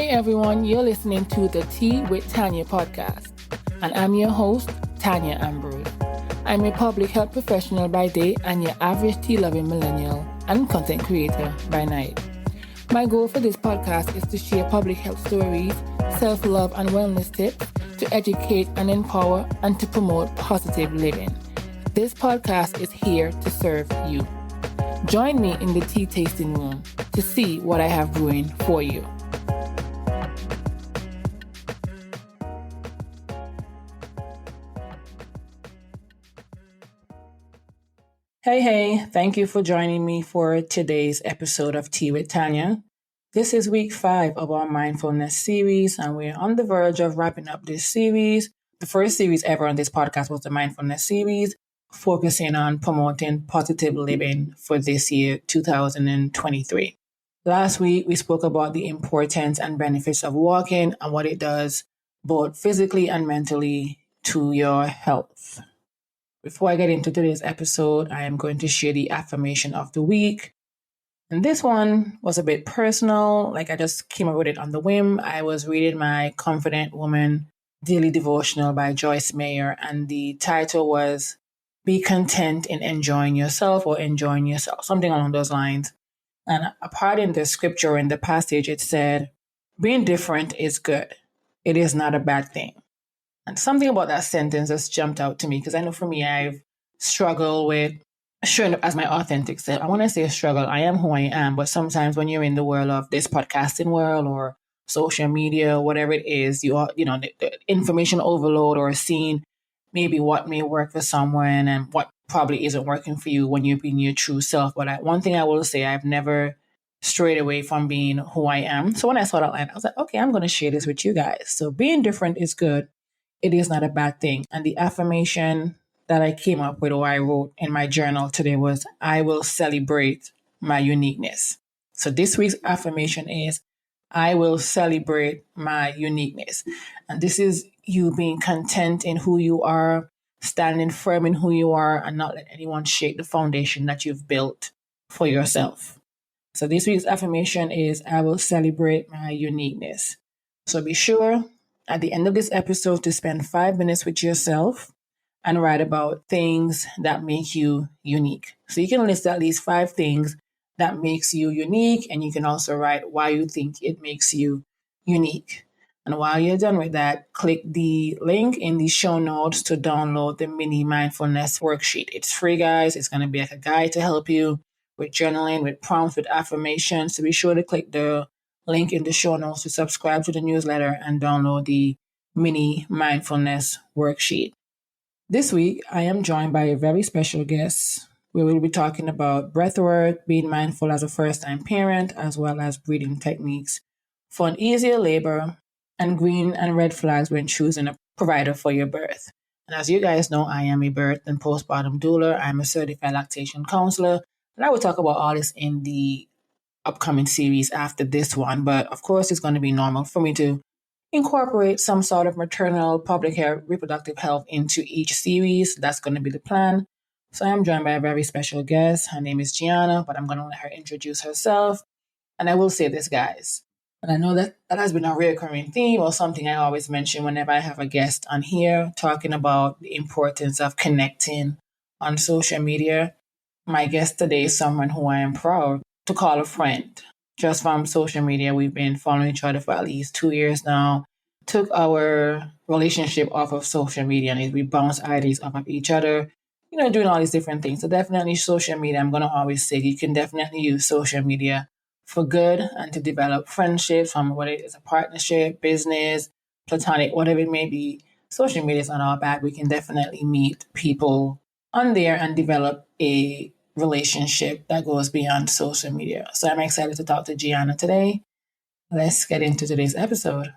everyone, you're listening to the Tea with Tanya podcast, and I'm your host, Tanya Ambrose. I'm a public health professional by day and your average tea-loving millennial and content creator by night. My goal for this podcast is to share public health stories, self-love and wellness tips, to educate and empower, and to promote positive living. This podcast is here to serve you. Join me in the tea tasting room to see what I have brewing for you. Hey, thank you for joining me for today's episode of Tea with Tanya. This is week 5 of our mindfulness series, and we're on the verge of wrapping up this series. The first series ever on this podcast was the mindfulness series, focusing on promoting positive living for this year, 2023. Last week, we spoke about the importance and benefits of walking and what it does both physically and mentally to your health. Before I get into today's episode, I am going to share the affirmation of the week. And this one was a bit personal, like I just came up with it on the whim. I was reading my Confident Woman Daily Devotional by Joyce Meyer, and the title was Be Content in Enjoying Yourself or Enjoying Yourself, something along those lines. And a part in the scripture, in the passage, it said, being different is good. It is not a bad thing. And something about that sentence just jumped out to me because I know for me, I've struggled with showing up as my authentic self. I want to say struggle. I am who I am. But sometimes when you're in the world of this podcasting world or social media, whatever it is, the information overload or seeing maybe what may work for someone and what probably isn't working for you when you're being your true self. But one thing I will say, I've never strayed away from being who I am. So when I saw that line, I was like, okay, I'm going to share this with you guys. So being different is good. It is not a bad thing. And the affirmation that I came up with or I wrote in my journal today was, I will celebrate my uniqueness. So this week's affirmation is, I will celebrate my uniqueness. And this is you being content in who you are, standing firm in who you are, and not let anyone shake the foundation that you've built for yourself. So this week's affirmation is, I will celebrate my uniqueness. So be sure at the end of this episode to spend 5 minutes with yourself and write about things that make you unique. So you can list at least 5 things that makes you unique, and you can also write why you think it makes you unique. And while you're done with that, click the link in the show notes to download the mini mindfulness worksheet. It's free, guys. It's going to be like a guide to help you with journaling, with prompts, with affirmations. So be sure to click the link in the show notes to subscribe to the newsletter and download the mini mindfulness worksheet. This week, I am joined by a very special guest. We will be talking about breathwork, being mindful as a first-time parent, as well as breathing techniques for an easier labor, and green and red flags when choosing a provider for your birth. And as you guys know, I am a birth and postpartum doula. I'm a certified lactation counselor, and I will talk about all this in the upcoming series after this one. But of course, it's going to be normal for me to incorporate some sort of maternal, public health, reproductive health into each series. That's going to be the plan. So I am joined by a very special guest. Her name is Giana, but I'm going to let her introduce herself. And I will say this, guys, and I know that has been a recurring theme or something I always mention whenever I have a guest on here talking about the importance of connecting on social media. My guest today is someone who I am proud to call a friend. Just from social media, we've been following each other for at least 2 years now. Took our relationship off of social media and we bounce ideas off of each other, doing all these different things. So definitely social media, I'm going to always say you can definitely use social media for good and to develop friendships, from whether it's a partnership, business, platonic, whatever it may be. Social media is not all bad. We can definitely meet people on there and develop a relationship that goes beyond social media. So I'm excited to talk to Giana today. Let's get into today's episode.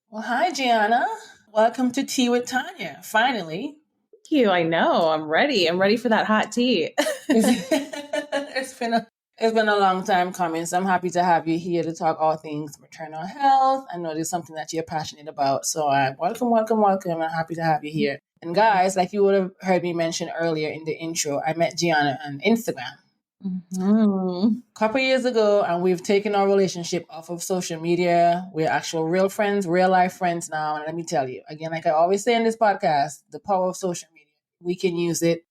Well, hi, Giana. Welcome to Tea with Tanya. Finally. Thank you. I know. I'm ready. I'm ready for that hot tea. It's been a long time coming, so I'm happy to have you here to talk all things maternal health. I know there's something that you're passionate about, so welcome. I'm happy to have you here. And guys, like you would have heard me mention earlier in the intro, I met Giana on Instagram. Mm-hmm. Couple years ago, and we've taken our relationship off of social media. We're actual real friends, real life friends now. And let me tell you, again, like I always say in this podcast, the power of social media. We can use it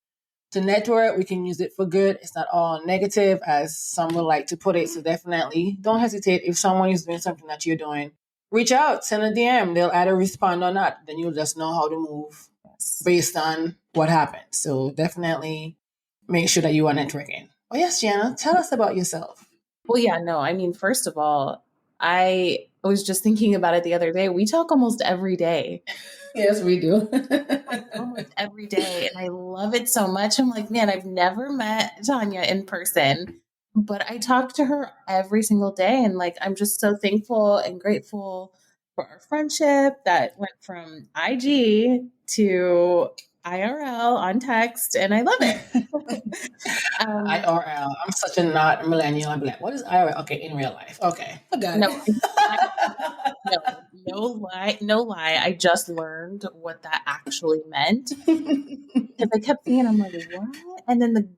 to network, we can use it for good. It's not all negative, as some would like to put it. So definitely don't hesitate. If someone is doing something that you're doing, reach out, send a DM. They'll either respond or not. Then you'll just know how to move based on what happened. So definitely make sure that you are networking. Oh, yes, Gianna, tell us about yourself. Well, yeah, no, I mean, first of all, I was just thinking about it the other day. We talk almost every day. Yes, we do. Like almost every day. And I love it so much. I'm like, man, I've never met Tanya in person, but I talk to her every single day. And like, I'm just so thankful and grateful for our friendship that went from IG to IRL on text. And I love it. um, IRL. I'm such a not millennial. I'm like, what is IRL? Okay, in real life. Okay, I got no, I, no, no lie. I just learned what that actually meant because I kept seeing, I'm like, what? And then the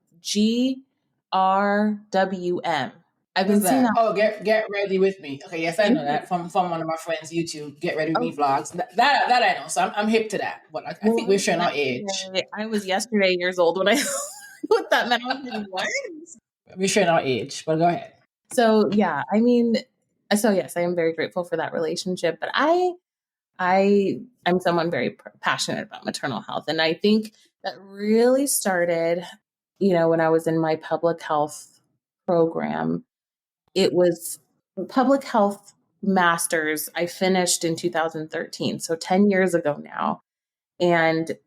GRWM. I've been What's seeing that? that. Oh, get ready with me. Okay, yes, I know that from one of my friends' YouTube. Get ready with me Oh, vlogs. That I know. So I'm hip to that. But I well, think we're showing our age. I was yesterday years old when I what that meant. I was like, what? We're showing our age. But go ahead. So yeah, I mean, so yes, I am very grateful for that relationship. But I'm someone very passionate about maternal health, and I think that really started, when I was in my public health program. It was public health masters. I finished in 2013, so 10 years ago now. And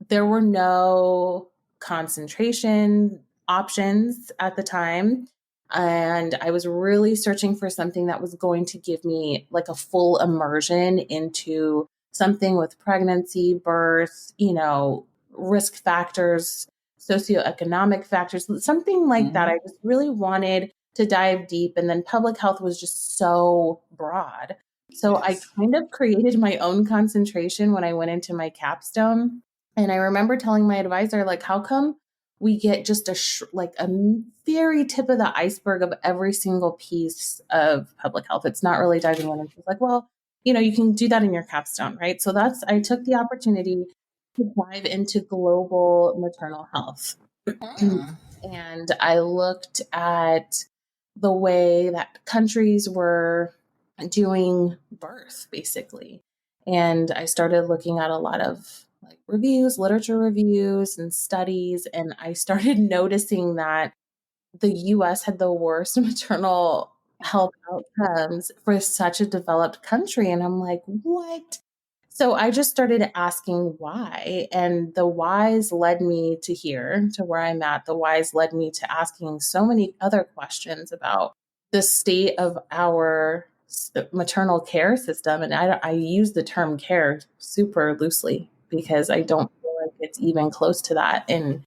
there were no concentration options at the time. And I was really searching for something that was going to give me like a full immersion into something with pregnancy, birth, risk factors, socioeconomic factors, something like that. Mm-hmm. I just really wanted to dive deep. And then public health was just so broad. So I Yes. kind of created my own concentration when I went into my capstone. And I remember telling my advisor, like, how come we get just like a very tip of the iceberg of every single piece of public health? It's not really diving in. And she's like, well, you can do that in your capstone, right? So I took the opportunity to dive into global maternal health. Mm. And I looked at the way that countries were doing birth, basically. And I started looking at a lot of like reviews, literature reviews, and studies. And I started noticing that the US had the worst maternal health outcomes for such a developed country. And I'm like, what? So I just started asking why. And the whys led me to here, to where I'm at. The whys led me to asking so many other questions about the state of our maternal care system. And I use the term care super loosely because I don't feel like it's even close to that. And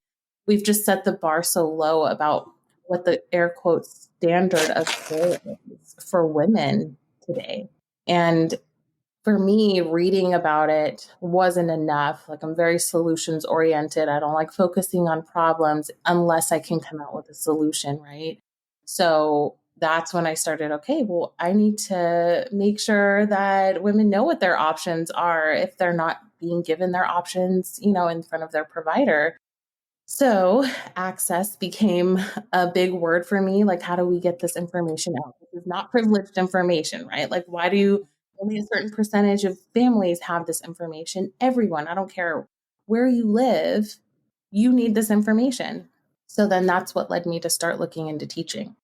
we've just set the bar so low about what the air quotes standard of care is for women today. And for me, reading about it wasn't enough. Like, I'm very solutions oriented. I don't like focusing on problems unless I can come out with a solution, right? So that's when I started, okay, well, I need to make sure that women know what their options are if they're not being given their options, in front of their provider. So access became a big word for me. Like, how do we get this information out? This is not privileged information, right? Like, why do only a certain percentage of families have this information? Everyone, I don't care where you live, you need this information. So then that's what led me to start looking into teaching.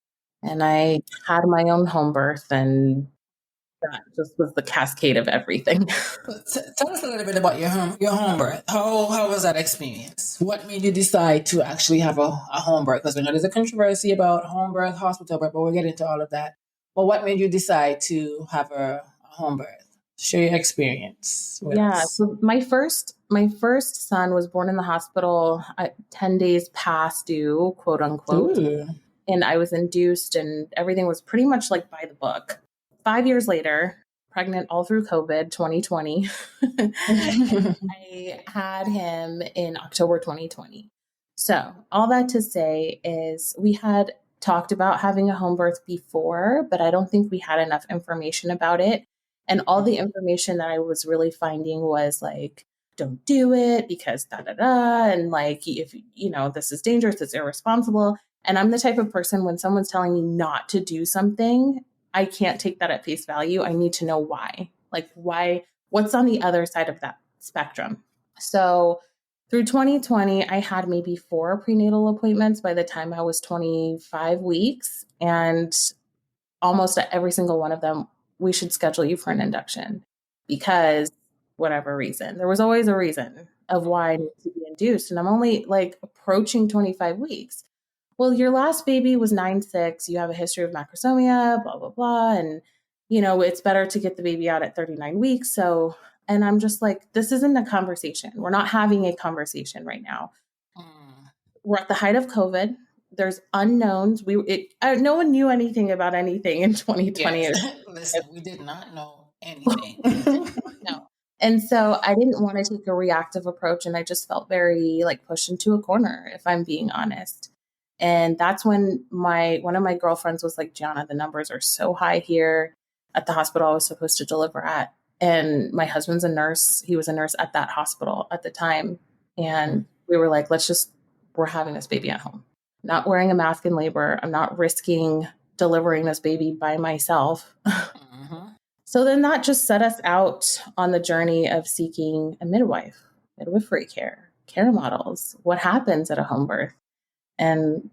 And I had my own home birth, and that just was the cascade of everything. Tell us a little bit about your home birth. How was that experience? What made you decide to actually have a home birth? Because we know there's a controversy about home birth, hospital birth, but we'll get into all of that. But what made you decide to have a home birth? Share your experience with Yeah. us. So my first son was born in the hospital at 10 days past due, quote unquote. Ooh. And I was induced and everything was pretty much like by the book. 5 years later, pregnant all through COVID 2020. I had him in October 2020. So all that to say is we had talked about having a home birth before, but I don't think we had enough information about it. And all the information that I was really finding was like, don't do it because da da da. And like, if this is dangerous, it's irresponsible. And I'm the type of person when someone's telling me not to do something, I can't take that at face value. I need to know why. Like, why, what's on the other side of that spectrum? So through 2020, I had maybe 4 prenatal appointments by the time I was 25 weeks. And almost at every single one of them, we should schedule you for an induction because whatever reason. There was always a reason of why I need to be induced. And I'm only like approaching 25 weeks. Well, your last baby was 9-6. You have a history of macrosomia, blah, blah, blah. And, it's better to get the baby out at 39 weeks. So, and I'm just like, this isn't a conversation. We're not having a conversation right now. We're at the height of COVID. There's unknowns. No one knew anything about anything in 2020. Yes. Listen, we did not know anything. No. And so I didn't want to take a reactive approach. And I just felt very like pushed into a corner, if I'm being honest. And that's when one of my girlfriends was like, Giana, the numbers are so high here at the hospital I was supposed to deliver at. And my husband's a nurse. He was a nurse at that hospital at the time. And we were like, we're having this baby at home. Not wearing a mask in labor. I'm not risking delivering this baby by myself. So then that just set us out on the journey of seeking a midwifery care models, what happens at a home birth. And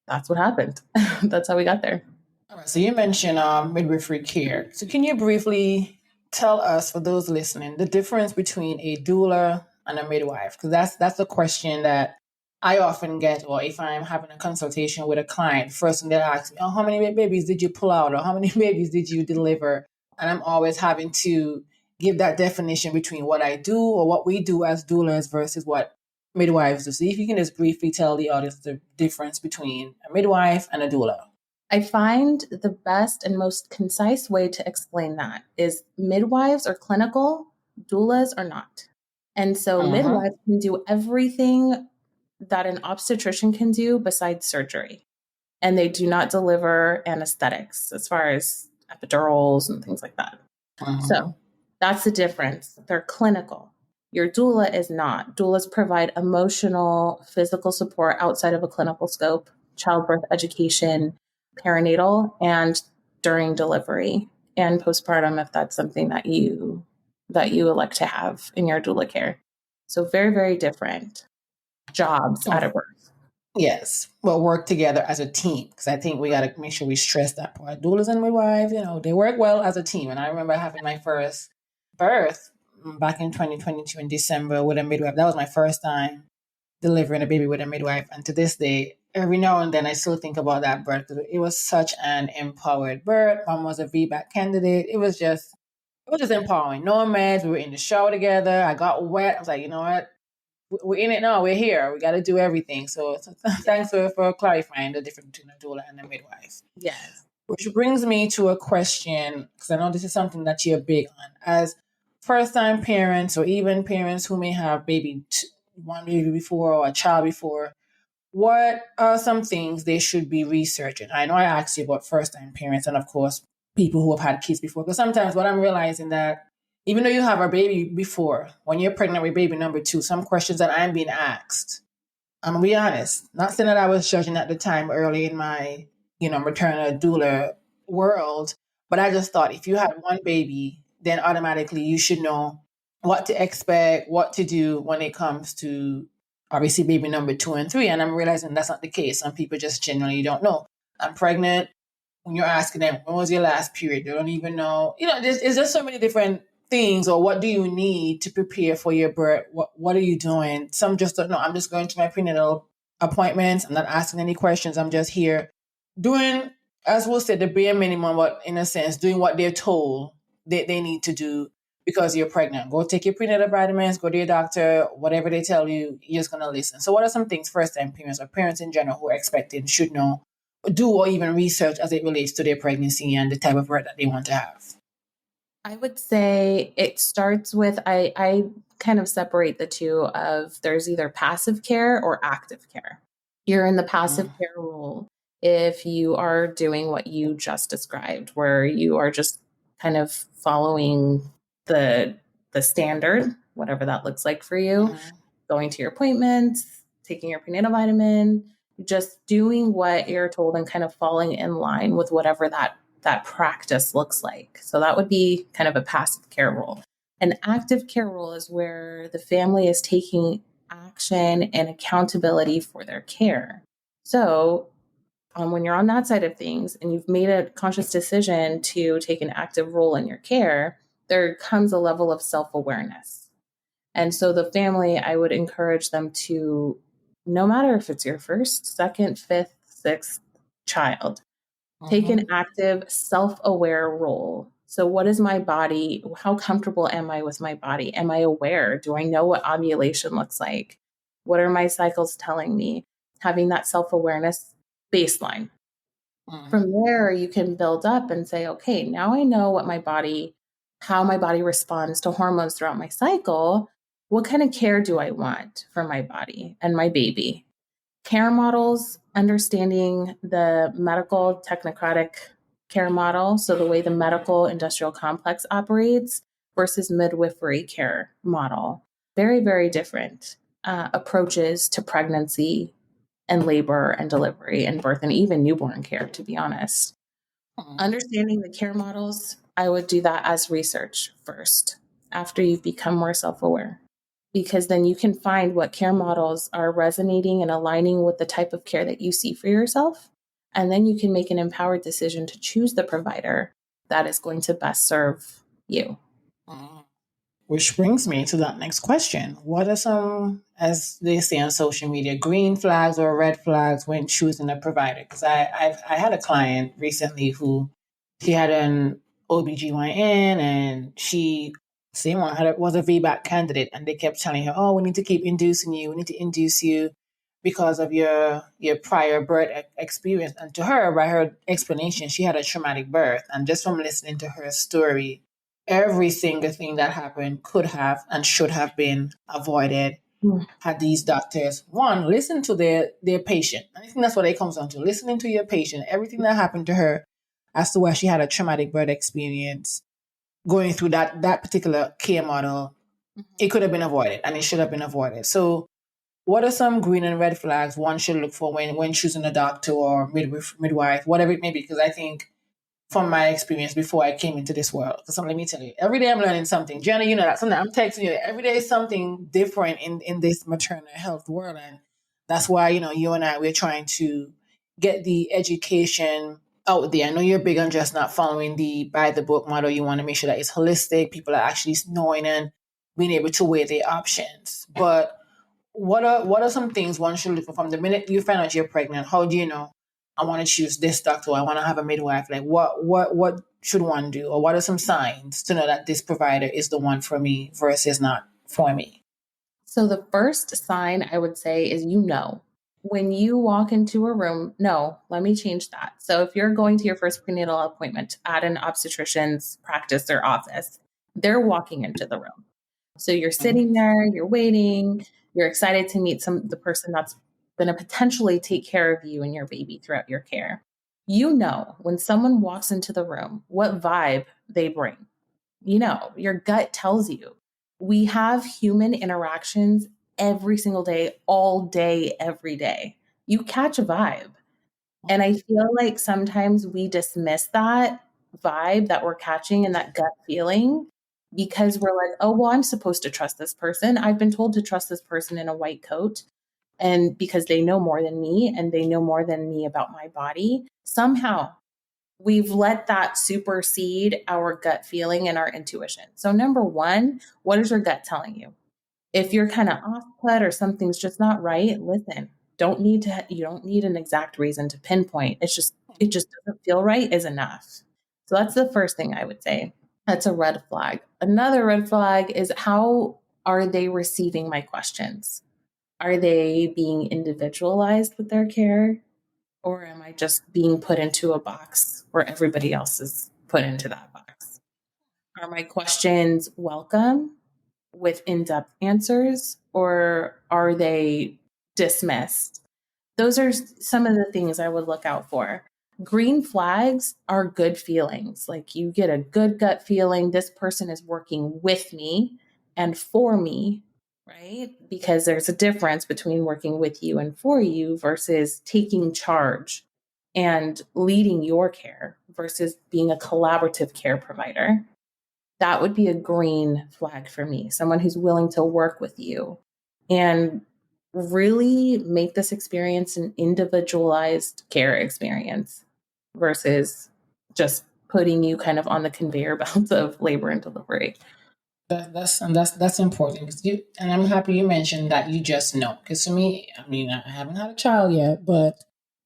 that's what happened. That's how we got there. All right, so you mentioned midwifery care. So can you briefly tell us, for those listening, the difference between a doula and a midwife? Because that's a question that I often get, or if I'm having a consultation with a client, first thing they'll ask me, oh, how many babies did you pull out? Or how many babies did you deliver? And I'm always having to give that definition between what I do or what we do as doulas versus what midwives do. So if you can just briefly tell the audience the difference between a midwife and a doula. I find the best and most concise way to explain that is midwives are clinical, doulas are not. And so midwives can do everything that an obstetrician can do besides surgery. And they do not deliver anesthetics as far as epidurals and things like that. So that's the difference. They're clinical. Your doula is not. Doulas provide emotional, physical support outside of a clinical scope, childbirth education, perinatal, and during delivery and postpartum if that's something that you elect to have in your doula care. So very, very different jobs at a birth. Yes, but work together as a team, because I think we got to make sure we stress that part. Doulas and midwives, they work well as a team. And I remember having my first birth back in 2022 in December with a midwife. That was my first time delivering a baby with a midwife. And to this day, every now and then I still think about that birth. It was such an empowered birth. Mom was a VBAC candidate. It was just empowering. No meds. We were in the shower together. I got wet. I was like, you know what? We're in it now. We're here. We got to do everything. So thanks for clarifying the difference between a doula and a midwife. Yes. Which brings me to a question, because I know this is something that you're big on. As first-time parents or even parents who may have one baby before or a child before, what are some things they should be researching? I know I asked you about first-time parents and, of course, people who have had kids before. Because sometimes what I'm realizing that even though you have a baby before, when you're pregnant with baby number 2, some questions that I'm being asked, I'm going to be honest, not saying that I was judging at the time early in my, maternal doula world, but I just thought if you had one baby, then automatically you should know what to expect, what to do when it comes to obviously baby number 2 and 3. And I'm realizing that's not the case. Some people just genuinely don't know. I'm pregnant. When you're asking them, when was your last period? They don't even know. There's just so many different things, or what do you need to prepare for your birth? What are you doing? Some just don't know. I'm just going to my prenatal appointments. I'm not asking any questions. I'm just here doing, as we'll say, the bare minimum, but in a sense, doing what they're told they need to do because you're pregnant. Go take your prenatal vitamins, go to your doctor, whatever they tell you, you're just going to listen. So what are some things first-time parents or parents in general who are expecting should know, do, or even research as it relates to their pregnancy and the type of birth that they want to have? I would say it starts with I kind of separate the two of there's either passive care or active care. You're in the passive Mm, care role if you are doing what you just described, where you are just kind of following the the standard, whatever that looks like for you, mm, going to your appointments, taking your prenatal vitamin, just doing what you're told and kind of falling in line with whatever that practice looks like. So that would be kind of a passive care role. An active care role is where the family is taking action and accountability for their care. So when you're on that side of things and you've made a conscious decision to take an active role in your care, there comes a level of self awareness. And so the family, I would encourage them to, no matter if it's your first, second, fifth, sixth child, take an mhm, active, self aware role. So, what is my body? How comfortable am I with my body? Am I aware? Do I know what ovulation looks like? What are my cycles telling me? Having that self awareness baseline. mm, From there, you can build up and say, okay, now I know what my body, how my body responds to hormones throughout my cycle. What kind of care do I want for my body and my baby? Care models, understanding the medical technocratic care model, so the way the medical industrial complex operates versus midwifery care model. Very, very different approaches to pregnancy and labor and delivery and birth and even newborn care, to be honest. mm. Understanding the care models, I would do that as research first after you've become more self aware, because then you can find what care models are resonating and aligning with the type of care that you see for yourself. And then you can make an empowered decision to choose the provider that is going to best serve you. Mm. Which brings me to that next question. What are some, as they say on social media, green flags or red flags when choosing a provider? Because I had a client recently who she had an OBGYN and she, same one, was a VBAC candidate. And they kept telling her, oh, we need to keep inducing you. We need to induce you because of your prior birth experience. And to her, by her explanation, she had a traumatic birth. And just from listening to her story, every single thing that happened could have and should have been avoided Mm. had these doctors one listen to their patient. I think that's what it comes down to, listening to your patient. Everything that happened to her as to why she had a traumatic birth experience, going through that particular care model, it could have been avoided and it should have been avoided. So what are some green and red flags one should look for when choosing a doctor or midwife, whatever it may be? Because I think from my experience before I came into this world. Because let me tell you, every day I'm learning something. Giana, you know that. Something I'm texting you. Every day is something different in this maternal health world. And that's why, you and I, we're trying to get the education out there. I know you're big on just not following the by the book model. You want to make sure that it's holistic. People are actually knowing and being able to weigh their options. But what are some things one should look for from the minute you find out you're pregnant? How do you know I want to choose this doctor? I want to have a midwife. Like what should one do, or what are some signs to know that this provider is the one for me versus not for me? So the first sign I would say is when you walk into a room, no, let me change that. So if you're going to your first prenatal appointment at an obstetrician's practice or office, they're walking into the room. So you're sitting Mm-hmm. there, you're waiting, you're excited to meet the person that's going to potentially take care of you and your baby throughout your care. You know when someone walks into the room what vibe they bring. Your gut tells you. We have human interactions every single day, all day, every day. You catch a vibe. And I feel like sometimes we dismiss that vibe that we're catching and that gut feeling because we're like, oh, well, I'm supposed to trust this person. I've been told to trust this person in a white coat. And because they know more than me and they know more than me about my body, somehow we've let that supersede our gut feeling and our intuition. So, number one, what is your gut telling you? If you're kind of off put or something's just not right, listen. You don't need an exact reason to pinpoint. It just doesn't feel right is enough. So that's the first thing I would say. That's a red flag. Another red flag is how are they receiving my questions? Are they being individualized with their care? Or am I just being put into a box where everybody else is put into that box? Are my questions welcome with in-depth answers, or are they dismissed? Those are some of the things I would look out for. Green flags are good feelings. Like you get a good gut feeling, this person is working with me and for me, right? Because there's a difference between working with you and for you versus taking charge and leading your care versus being a collaborative care provider. That would be a green flag for me. Someone who's willing to work with you and really make this experience an individualized care experience versus just putting you kind of on the conveyor belt of labor and delivery. That's important because and I'm happy you mentioned that you just know, because for me, I mean, I haven't had a child yet, but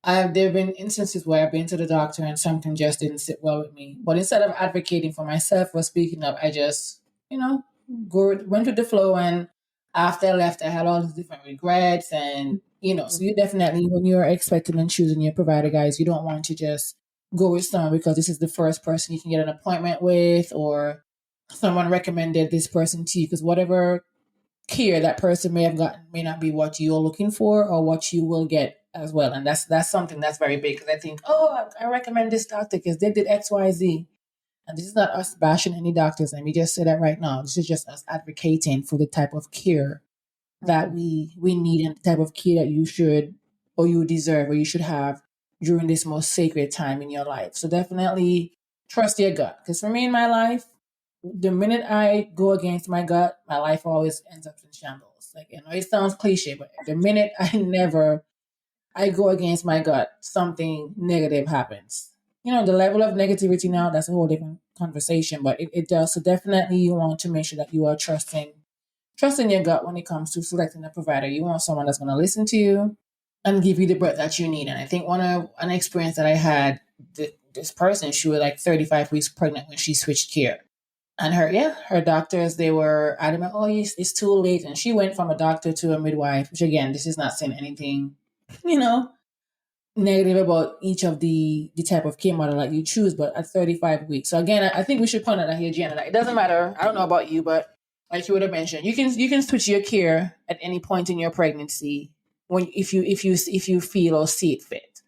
there have been instances where I've been to the doctor and something just didn't sit well with me. But instead of advocating for myself or speaking up, I just, went with the flow. And after I left, I had all these different regrets. And, so you definitely, when you're expecting and choosing your provider, guys, you don't want to just go with someone because this is the first person you can get an appointment with, or someone recommended this person to you, because whatever care that person may have gotten may not be what you're looking for or what you will get as well. And that's something that's very big, because I think, oh, I recommend this doctor because they did XYZ. And this is not us bashing any doctors. Let me just say that right now. This is just us advocating for the type of care that we need, and the type of care that you should, or you deserve, or you should have during this most sacred time in your life. So definitely trust your gut. Because for me in my life, the minute I go against my gut, my life always ends up in shambles. Like, it sounds cliche, but the minute I go against my gut, something negative happens. The level of negativity now, that's a whole different conversation, but it does. So definitely you want to make sure that you are trusting your gut when it comes to selecting a provider. You want someone that's going to listen to you and give you the breath that you need. And I think an experience that I had, this person, she was like 35 weeks pregnant when she switched care. And her doctors, they were adamant, oh, it's too late. And she went from a doctor to a midwife, which again, this is not saying anything, negative about each of the type of care model that you choose, but at 35 weeks. So again, I think we should point out that here, Giana, that it doesn't matter. I don't know about you, but like you would have mentioned, you can switch your care at any point in your pregnancy when if you feel or see it fit.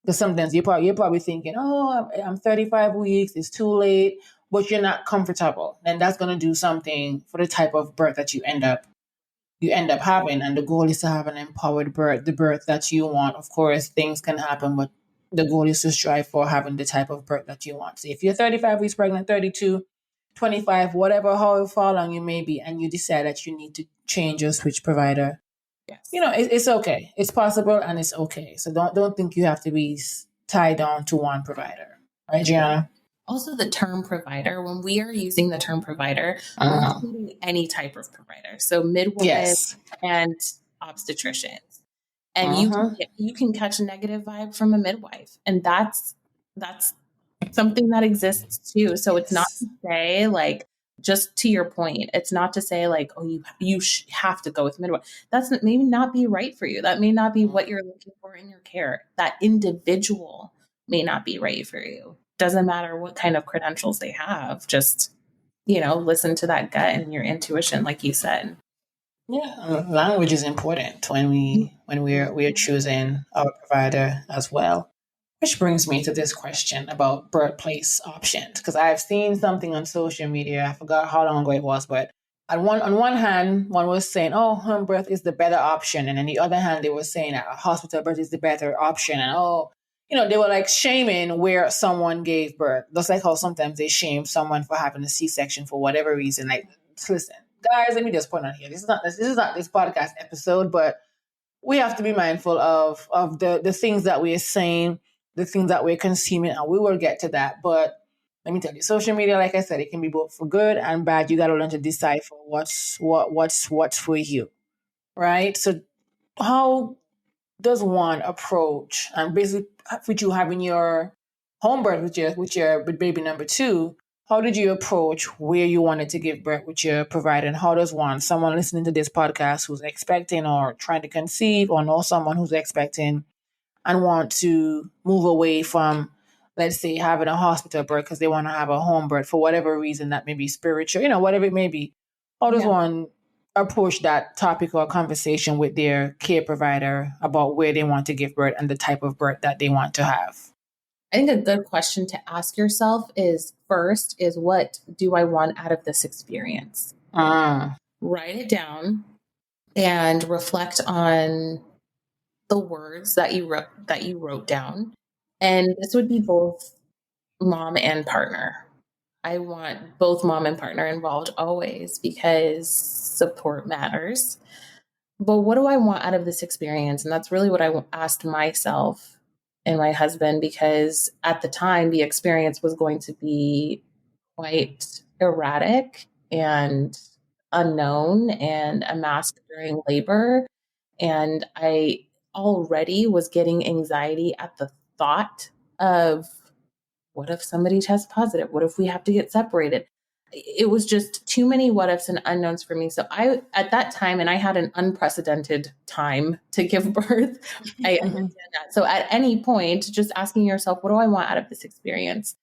Because sometimes you're probably thinking, oh, I'm 35 weeks, it's too late, but you're not comfortable. Then that's going to do something for the type of birth that you end up having. And the goal is to have an empowered birth, the birth that you want. Of course, things can happen, but the goal is to strive for having the type of birth that you want. So if you're 35 weeks pregnant, 32, 25, whatever, however far along you may be, and you decide that you need to change or switch provider, Yes. it's okay. It's possible and it's okay. So don't think you have to be tied down to one provider. Right, Giana? Also, the term provider, when we are using the term provider, we're including any type of provider. So midwives Yes. and obstetricians. And Uh-huh. you can catch a negative vibe from a midwife. And that's something that exists too. So it's not Yes. to say like, just to your point, it's not to say like, oh, you have to go with midwife. That's maybe not be right for you. That may not be what you're looking for in your care. That individual may not be right for you. Doesn't matter what kind of credentials they have. Just listen to that gut and your intuition, like you said. Yeah, language is important when we're choosing our provider as well. Which brings me to this question about birthplace options, because I've seen something on social media. I forgot how long ago it was, but on one hand, one was saying, "Oh, home birth is the better option," and on the other hand, they were saying that a hospital birth is the better option. And they were like shaming where someone gave birth. Just like how sometimes they shame someone for having a C-section for whatever reason. Like, listen, guys, let me just point out here. This is not this podcast episode, but we have to be mindful of the things that we're saying, the things that we're consuming, and we will get to that. But let me tell you, social media, like I said, it can be both for good and bad. You got to learn to decipher what's for you, right? So how does one approach, and basically with you having your home birth with your baby number two, how did you approach where you wanted to give birth with your provider? And how does someone listening to this podcast who's expecting or trying to conceive, or know someone who's expecting and want to move away from let's say, having a hospital birth because they want to have a home birth for whatever reason, that may be spiritual, whatever it may be. How does Yeah. one approach that topic or conversation with their care provider about where they want to give birth and the type of birth that they want to have? I think a good question to ask yourself is first is what do I want out of this experience? Write it down and reflect on the words that you wrote down. And this would be both mom and partner. I want both mom and partner involved always because support matters. But what do I want out of this experience? And that's really what I asked myself and my husband, because at the time, the experience was going to be quite erratic and unknown and a mask during labor. And I already was getting anxiety at the thought of what if somebody tests positive? What if we have to get separated? It was just too many what ifs and unknowns for me. So I, at that time, and I had an unprecedented time to give birth. I understand that. So at any point, just asking yourself, what do I want out of this experience?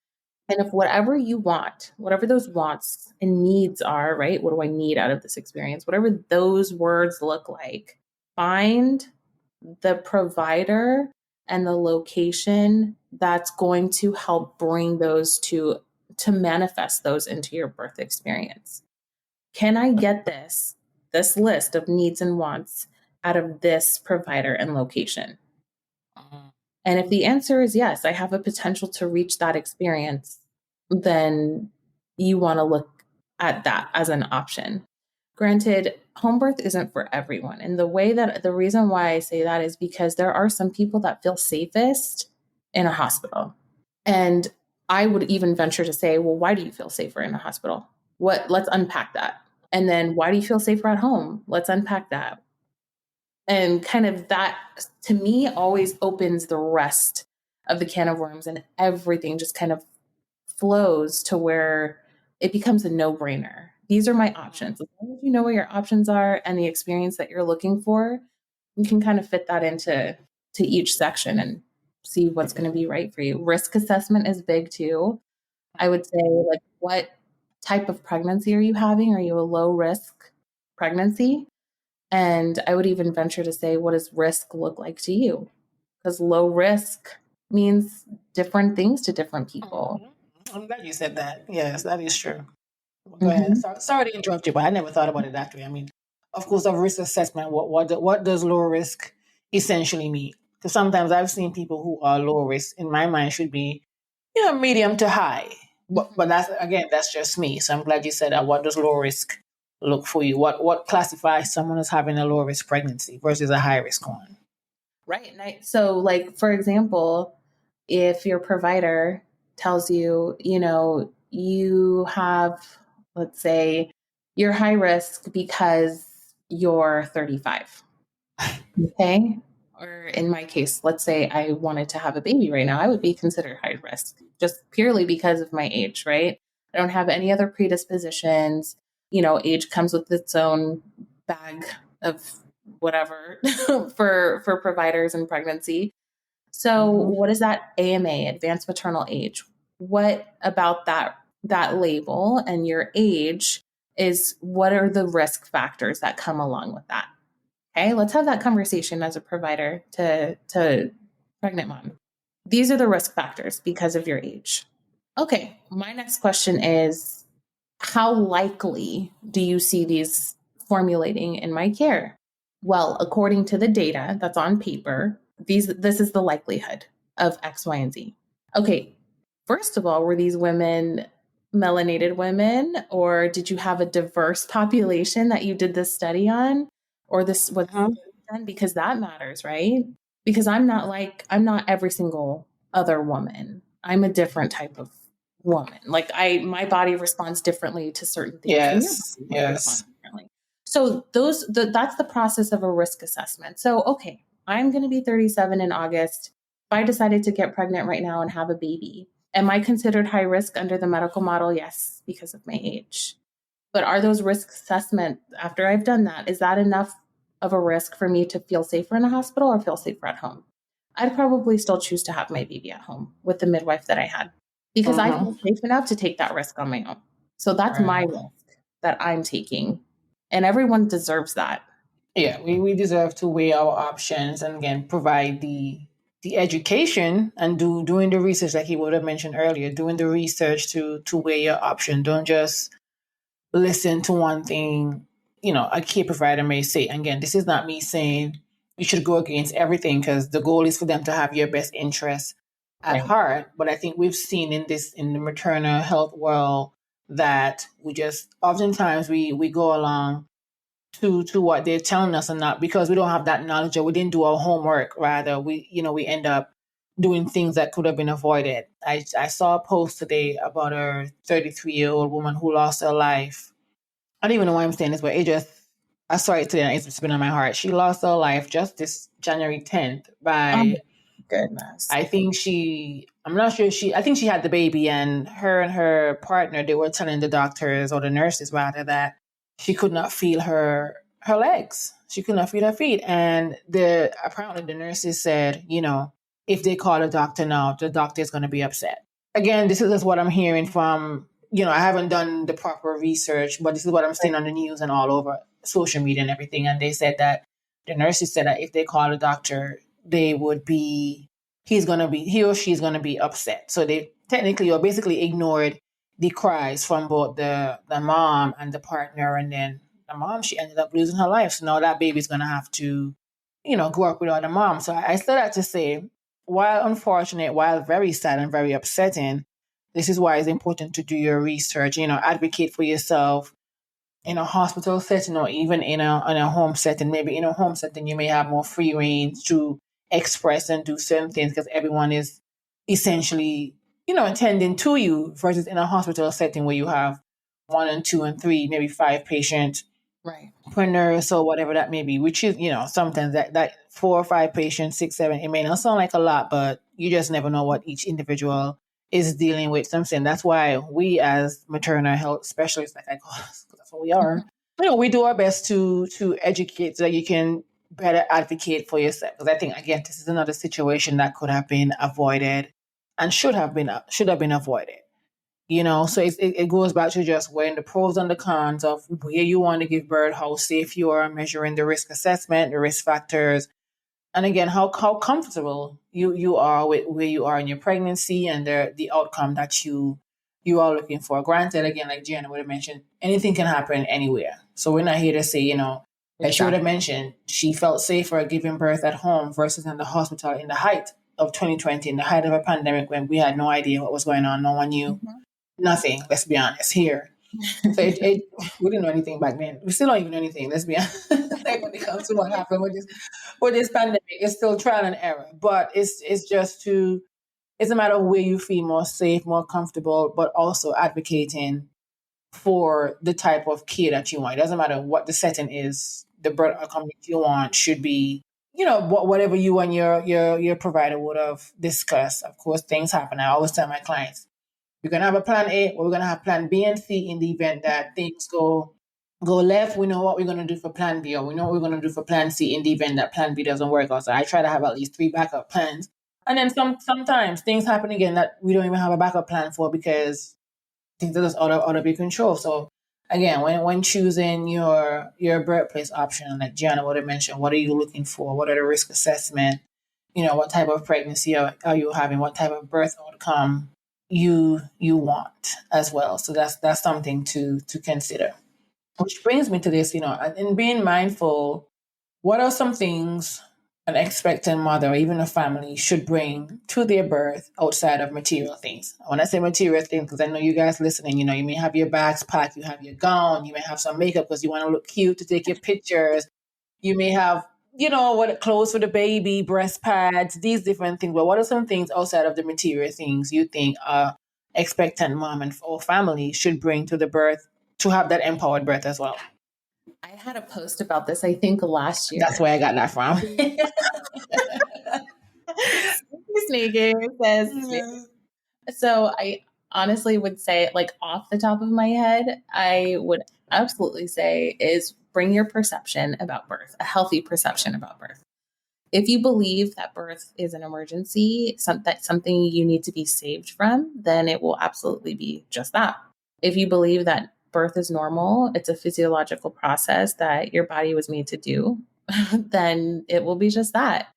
And if whatever you want, whatever those wants and needs are, right? What do I need out of this experience? Whatever those words look like, find the provider and the location that's going to help bring those to manifest those into your birth experience. Can I get this list of needs and wants out of this provider and location? And if the answer is yes, I have a potential to reach that experience, then you want to look at that as an option. Granted, home birth isn't for everyone. And the reason why I say that is because there are some people that feel safest in a hospital. And I would even venture to say, well, why do you feel safer in a hospital? Let's unpack that. And then why do you feel safer at home? Let's unpack that. And kind of that, to me, always opens the rest of the can of worms, and everything just kind of flows to where it becomes a no-brainer. These are my options. As long as you know what your options are and the experience that you're looking for, you can kind of fit that into each section and see what's going to be right for you. Risk assessment is big too. I would say, like, what type of pregnancy are you having? Are you a low risk pregnancy? And I would even venture to say, what does risk look like to you? Because low risk means different things to different people. I'm glad you said that. Yes, that is true. Go ahead. Mm-hmm. Sorry to interrupt you, but I never thought about it that way. I mean, of course, of risk assessment, what does low risk essentially mean? Because sometimes I've seen people who are low risk, in my mind, should be, medium to high. But that's just me. So I'm glad you said that. What does low risk look for you? What classifies someone as having a low risk pregnancy versus a high risk one? Right. So, like, for example, if your provider tells you, you have, let's say, you're high risk because you're 35. Okay. Or in my case, let's say I wanted to have a baby right now, I would be considered high risk just purely because of my age, right? I don't have any other predispositions. Age comes with its own bag of whatever for providers in pregnancy. So what is that AMA, advanced maternal age? What about that label and your age what are the risk factors that come along with that? Okay, let's have that conversation as a provider to pregnant mom. These are the risk factors because of your age. Okay, my next question is, how likely do you see these formulating in my care? Well, according to the data that's on paper, this is the likelihood of X, Y, and Z. Okay, first of all, were these women melanated women, or did you have a diverse population that you did this study on? Or this was done? Because that matters, right? Because I'm not every single other woman. I'm a different type of woman. Like my body responds differently to certain things than your Yes, body might respond yes. differently. So that's the process of a risk assessment. So, okay, I'm going to be 37 in August. If I decided to get pregnant right now and have a baby, am I considered high risk under the medical model? Yes, because of my age. But are those risk assessments, after I've done that, is that enough of a risk for me to feel safer in a hospital or feel safer at home? I'd probably still choose to have my baby at home with the midwife that I had because I Mm-hmm. feel safe enough to take that risk on my own. So that's my Right. risk that I'm taking. And everyone deserves that. Yeah, we deserve to weigh our options and again provide the education and doing the research like he would have mentioned earlier, doing the research to weigh your option. Don't just listen to one thing, a care provider may say. Again, this is not me saying you should go against everything because the goal is for them to have your best interests at Right. heart. But I think we've seen in the maternal health world that we just oftentimes we go along to what they're telling us and not because we don't have that knowledge or we didn't do our homework. Rather, we end up doing things that could have been avoided. I saw a post today about a 33-year-old woman who lost her life. I don't even know why I'm saying this, but I saw it today and it's been on my heart. She lost her life just this January 10th Oh my by, goodness. I'm not sure I think she had the baby and her partner, they were telling the doctors or the nurses rather that she could not feel her legs. She could not feel her feet. And apparently the nurses said, if they call a doctor now, the doctor is going to be upset. Again, this is just what I'm hearing from, I haven't done the proper research, but this is what I'm seeing Right. on the news and all over social media and everything. And they said that the nurses said that if they call a doctor, they would be, he or she's going to be upset. So they technically or basically ignored the cries from both the mom and the partner. And then the mom, she ended up losing her life. So now that baby's going to have to, grow up without a mom. So I still have to say, while unfortunate, while very sad and very upsetting, this is why it's important to do your research, advocate for yourself in a hospital setting or even in a home setting. Maybe in a home setting, you may have more free reign to express and do certain things because everyone is essentially, attending to you versus in a hospital setting where you have one and two and three, maybe five patients Right. per nurse or whatever that may be, which is, sometimes that four or five patients, six, seven, it may not sound like a lot, but you just never know what each individual is dealing with. So I'm saying that's why we as maternal health specialists, like I call us, 'cause that's what we are, we do our best to educate so that you can better advocate for yourself. Because I think again, this is another situation that could have been avoided and should have been avoided. So it goes back to just weighing the pros and the cons of where you want to give birth, how safe you are, measuring the risk assessment, the risk factors, and again, how comfortable you are with where you are in your pregnancy and the outcome that you are looking for. Granted, again, like Giana would have mentioned, anything can happen anywhere. So we're not here to say, as she would have Exactly. mentioned, she felt safer giving birth at home versus in the hospital in the height of 2020, in the height of a pandemic when we had no idea what was going on. No one knew nothing, let's be honest, here. So we didn't know anything back then. We still don't even know anything, let's be honest. Like when it comes to what happened with this pandemic, it's still trial and error. But it's a matter of where you feel more safe, more comfortable, but also advocating for the type of care that you want. It doesn't matter what the setting is, the birth outcome that you want should be, whatever you and your provider would have discussed. Of course, things happen. I always tell my clients, we're gonna have a plan A, or we're gonna have plan B and C in the event that things go left. We know what we're gonna do for plan B, or we know what we're gonna do for plan C in the event that plan B doesn't work out. So I try to have at least three backup plans. And then sometimes things happen again that we don't even have a backup plan for because things are just out of your control. So again, when choosing your birthplace option, like Gianna would have mentioned, what are you looking for? What are the risk assessment? What type of pregnancy are you having? What type of birth outcome you want as well. So that's something to consider. Which brings me to this, in being mindful, what are some things an expectant mother or even a family should bring to their birth outside of material things? When I say material things, because I know you guys listening, you may have your bags packed, you have your gown, you may have some makeup because you want to look cute to take your pictures. You may have, what clothes for the baby, breast pads, these different things. But what are some things outside of the material things you think a expectant mom and or family should bring to the birth to have that empowered birth as well? I had a post about this, I think, last That's year. where I got that from. Sneaky says so. I honestly would say, like off the top of my head, I would absolutely say is bring your perception about birth, a healthy perception about birth. If you believe that birth is an emergency, that's something you need to be saved from, then it will absolutely be just that. If you believe that birth is normal, it's a physiological process that your body was made to do, then it will be just that.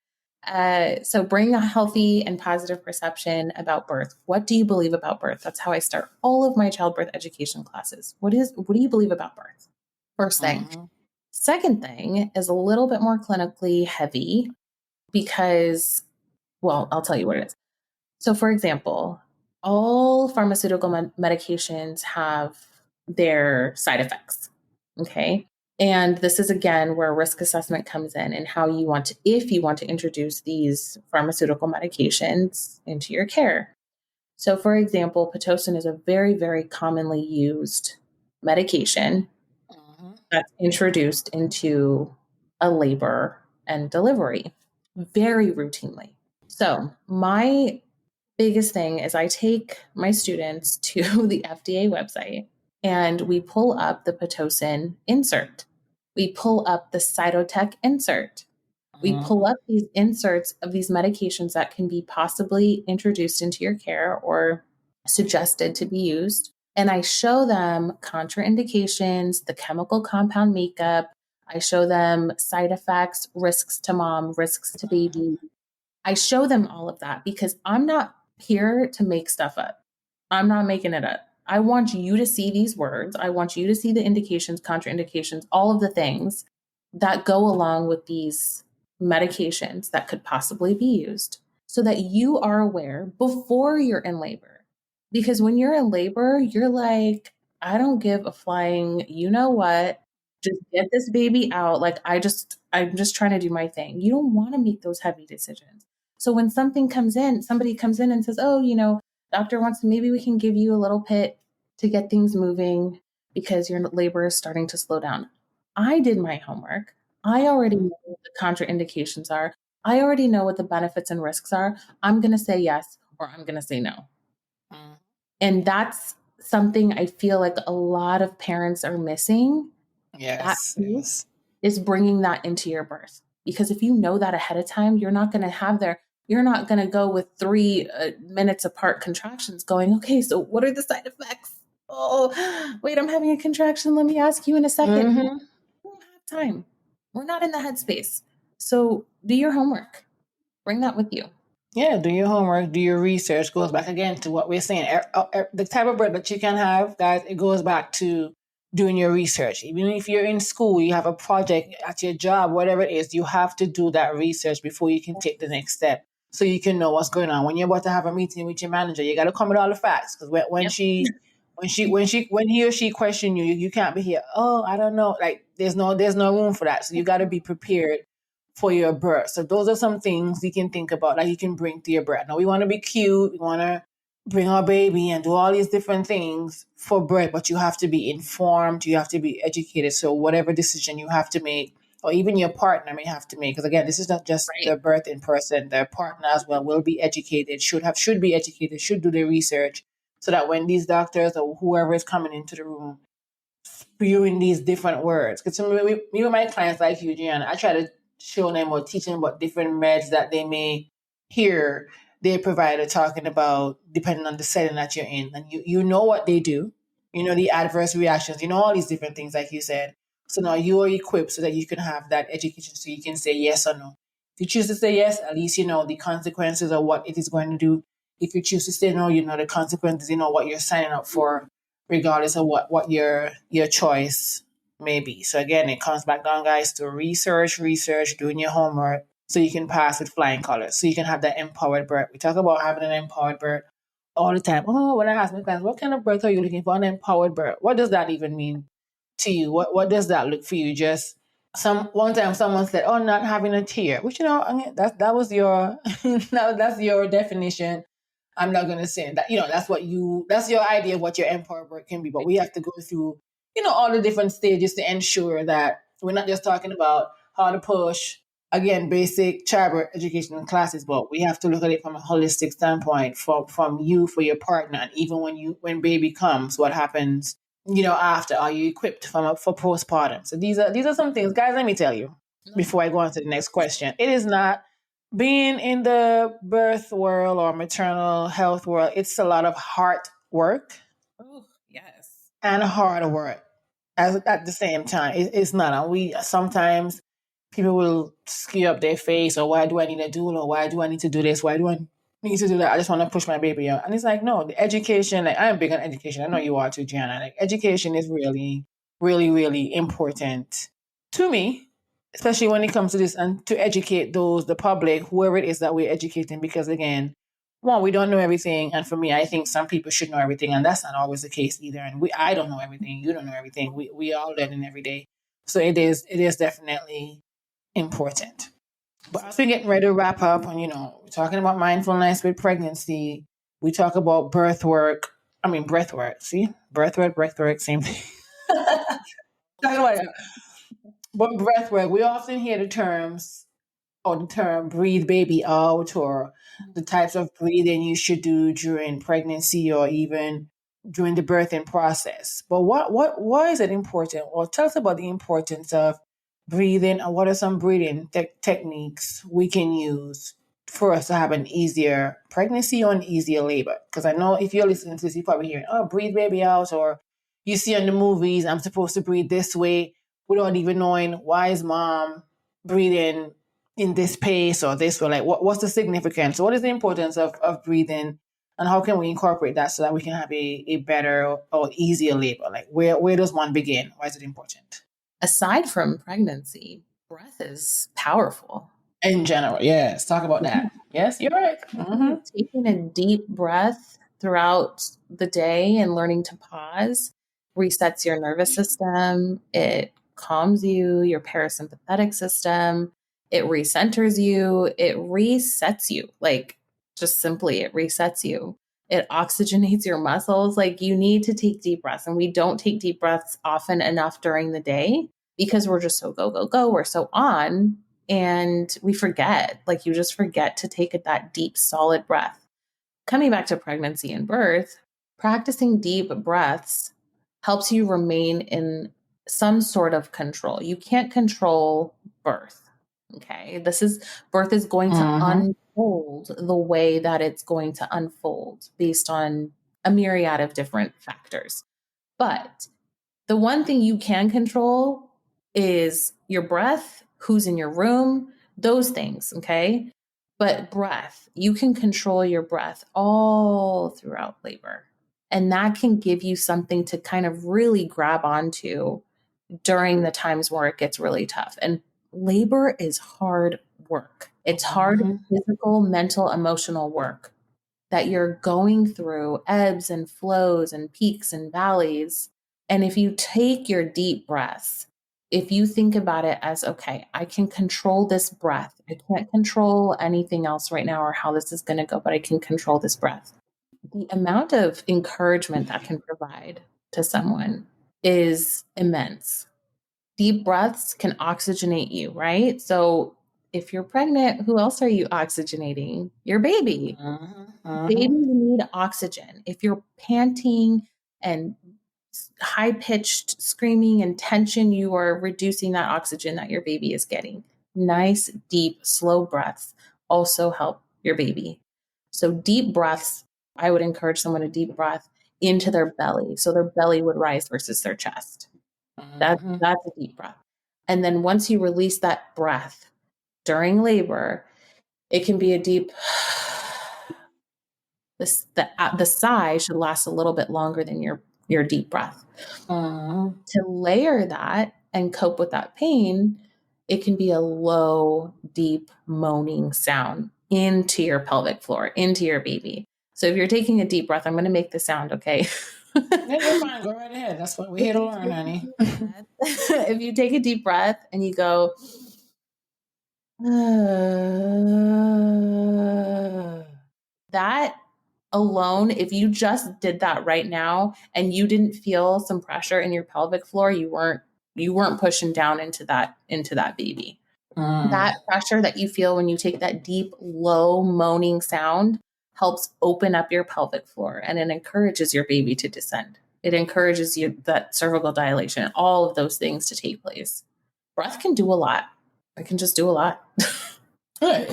So bring a healthy and positive perception about birth. What do you believe about birth? That's how I start all of my childbirth education classes. What do you believe about birth? First thing. Mm-hmm. Second thing is a little bit more clinically heavy because, well, I'll tell you what it is. So, for example, all pharmaceutical medications have their side effects. Okay. And this is again where risk assessment comes in and how you want to, if you want to introduce these pharmaceutical medications into your care. So, for example, Pitocin is a very, very commonly used medication Mm-hmm. that's introduced into a labor and delivery very routinely. So, my biggest thing is I take my students to the FDA website and we pull up the Pitocin insert. We pull up the Cytotec insert. We pull Mm-hmm. up these inserts of these medications that can be possibly introduced into your care or suggested to be used. And I show them contraindications, the chemical compound makeup. I show them side effects, risks to mom, risks to baby. I show them all of that because I'm not here to make stuff up. I'm not making it up. I want you to see these words. I want you to see the indications, contraindications, all of the things that go along with these medications that could possibly be used so that you are aware before you're in labor. Because when you're in labor, you're like, I don't give a flying, you know what? Just get this baby out. Like, I'm just trying to do my thing. You don't want to make those heavy decisions. So when somebody comes in and says, oh, doctor wants to, maybe we can give you a little pit to get things moving because your labor is starting to slow down. I did my homework. I already know what the contraindications are. I already know what the benefits and risks are. I'm going to say yes or I'm going to say no. Mm-hmm. And that's something I feel like a lot of parents are missing. That Yes, piece yes. is bringing that into your birth. Because if you know that ahead of time, you're not going to go with 3 minutes apart contractions going, okay, so what are the side effects? Oh, wait, I'm having a contraction. Let me ask you in a second. We Mm-hmm. don't have time. We're not in the headspace. So do your homework. Bring that with you. Yeah, do your homework, do your research. Goes back again to what we're saying. The type of birth that you can have, guys, it goes back to doing your research. Even if you're in school, you have a project at your job, whatever it is, you have to do that research before you can take the next step so you can know what's going on. When you're about to have a meeting with your manager, you got to come with all the facts because Yep. when he or she question you, you can't be here. Oh, I don't know. Like there's no room for that. So you got to be prepared for your birth. So those are some things you can think about that you can bring to your birth. Now we want to be cute, we want to bring our baby and do all these different things for birth, but you have to be informed, you have to be educated. So whatever decision you have to make, or even your partner may have to make, because again, this is not just Right. the birth in person. Their partner as well will be educated, should be educated, should do the research, so that when these doctors or whoever is coming into the room spewing these different words. Because me with my clients like you, Giana, I try to show them or teach them about different meds that they may hear their provider talking about depending on the setting that you're in. And you know what they do. You know the adverse reactions. You know all these different things like you said. So now you are equipped so that you can have that education so you can say yes or no. If you choose to say yes, at least you know the consequences of what it is going to do. If you choose to say no, you know the consequences, you know what you're signing up for regardless of what your choice may be. So again, it comes back down, guys, to research, doing your homework so you can pass with flying colors. So you can have that empowered birth. We talk about having an empowered birth all the time. Oh, when I ask my clients, what kind of birth are you looking for? An empowered birth. What does that even mean to you? What does that look for you? Just one time someone said, "Oh, not having a tear," which I mean, that was your that's your definition. I'm not gonna say that, that's your idea of what your empowered birth can be. But we have to go through, all the different stages to ensure that we're not just talking about how to push again basic childbirth education classes, but we have to look at it from a holistic standpoint from you for your partner, and even when baby comes, what happens, after. Are you equipped for postpartum? So these are some things, guys. Let me tell you before I go on to the next question. It is not being in the birth world or maternal health world, it's a lot of hard work Oh, yes. and hard work at the same time. It's not. And we sometimes people will skew up their face, or why do I need a doula? Why do I need to do this? Why do I need to do that? I just want to push my baby out. And it's like, no, the education, like I'm big on education. I know you are too, Giana. Like education is really, really, really important to me, especially when it comes to this and to educate the public, whoever it is that we're educating, because again, one, we don't know everything. And for me, I think some people should know everything. And that's not always the case either. And I don't know everything. You don't know everything. We all learning every day. So it is definitely important. But as we're getting ready to wrap up, and we're talking about mindfulness with pregnancy, we talk about birth work. I mean, breath work. See, breath work, same thing. Talking about it. But breath work, we often hear the terms or the term breathe baby out, or the types of breathing you should do during pregnancy or even during the birthing process. But why is it important? Well, tell us about the importance of breathing, and what are some breathing techniques we can use for us to have an easier pregnancy or an easier labor. Because I know if you're listening to this, you're probably hearing, oh, breathe baby out, or you see in the movies, I'm supposed to breathe this way without even knowing why is mom breathing in this pace or this way. Like, what's the significance? What is the importance of breathing, and how can we incorporate that so that we can have a better or easier labor? Like, where does one begin? Why is it important? Aside from pregnancy, breath is powerful. In general, yes. Talk about that. Yes, you're right. Mm-hmm. Taking a deep breath throughout the day and learning to pause resets your nervous system. It calms you, your parasympathetic system. It recenters you. It resets you. Like, just simply, it resets you. It oxygenates your muscles. Like, you need to take deep breaths. And we don't take deep breaths often enough during the day because we're just so go, go, go. We're so on. And we forget, like, you just forget to take that deep, solid breath. Coming back to pregnancy and birth, practicing deep breaths helps you remain in some sort of control. You can't control birth. Okay. Birth is going to Mm-hmm. unfold the way that it's going to unfold based on a myriad of different factors. But the one thing you can control is your breath, who's in your room, those things, okay? But breath, you can control your breath all throughout labor. And that can give you something to kind of really grab onto during the times where it gets really tough. And labor is hard work. It's hard Mm-hmm. physical, mental, emotional work that you're going through ebbs and flows and peaks and valleys. And if you take your deep breaths, if you think about it as, okay, I can control this breath. I can't control anything else right now or how this is going to go, but I can control this breath. The amount of encouragement that can provide to someone is immense. Deep breaths can oxygenate you, right? So if you're pregnant, who else are you oxygenating? Your baby. Babies Mm-hmm. need oxygen. If you're panting and high pitched screaming and tension, you are reducing that oxygen that your baby is getting. Nice, deep, slow breaths also help your baby. So, deep breaths, I would encourage someone to deep breath into their belly. So, their belly would rise versus their chest. Mm-hmm. That's a deep breath. And then once you release that breath during labor, it can be a deep. The sigh should last a little bit longer than your deep breath. Mm-hmm. To layer that and cope with that pain, it can be a low, deep moaning sound into your pelvic floor, into your baby. So if you're taking a deep breath, I'm going to make the sound, okay? Yeah, you're fine. Go right ahead. That's what we're here to learn, honey. If you take a deep breath and you go, that alone, if you just did that right now and you didn't feel some pressure in your pelvic floor, you weren't pushing down into that baby. Mm. That pressure that you feel when you take that deep, low moaning sound helps open up your pelvic floor, and it encourages your baby to descend. It encourages you that cervical dilation, all of those things to take place. Breath can do a lot. It can just do a lot. And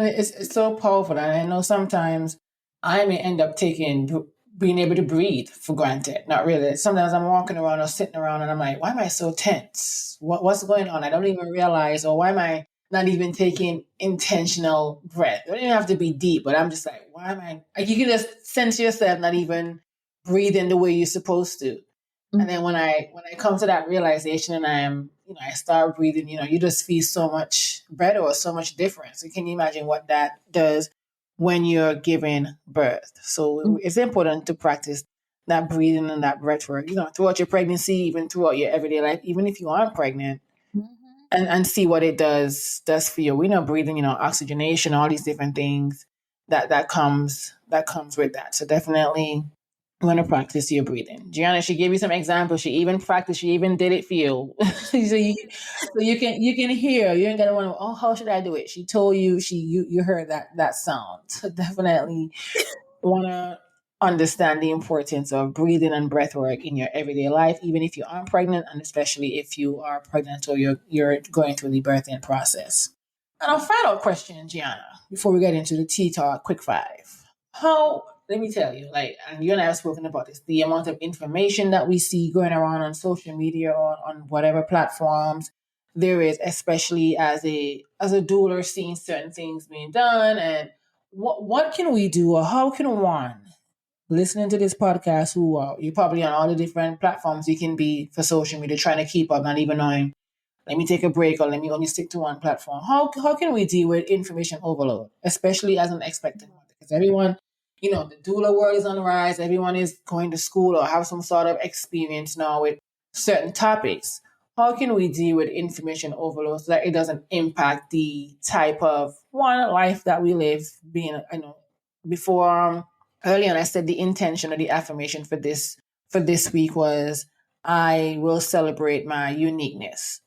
it's so powerful. And I know sometimes I may end up taking being able to breathe for granted. Not really. Sometimes I'm walking around or sitting around and I'm like, why am I so tense? What's going on? I don't even realize, or why am I not even taking intentional breath? It don't even have to be deep, but I'm just like, why am I? Like you can just sense yourself not even breathing the way you're supposed to. And then when I come to that realization and I start breathing, you just feel so much better or so much different. So can you imagine what that does when you're giving birth? So it's important to practice that breathing and that breath work, throughout your pregnancy, even throughout your everyday life, even if you aren't pregnant, and see what it does for you. We know breathing, oxygenation, all these different things that comes with that. So definitely you want to practice your breathing. Gianna, she gave you some examples. She even practiced. She even did it for you, so you can hear. You ain't gotta wonder. Oh, how should I do it? She told you. You heard that sound. So definitely want to understand the importance of breathing and breath work in your everyday life, even if you aren't pregnant, and especially if you are pregnant or you're going through the birthing process. And our final question, Gianna, before we get into the tea talk, quick five. How, let me tell you, like, and you and I have spoken about this, the amount of information that we see going around on social media or on whatever platforms there is, especially as a doula seeing certain things being done, and what can we do, or how can one listening to this podcast who are you probably on all the different platforms you can be for social media trying to keep up, not even knowing, let me take a break or let me only stick to one platform. How can we deal with information overload, especially as an expectant mother? Because everyone, the doula world is on the rise. Everyone is going to school or have some sort of experience now with certain topics. How can we deal with information overload so that it doesn't impact the type of one life that we live? Being, before early on, I said the intention or the affirmation for this week was I will celebrate my uniqueness.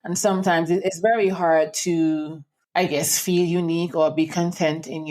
And sometimes it's very hard to, I guess, feel unique or be content in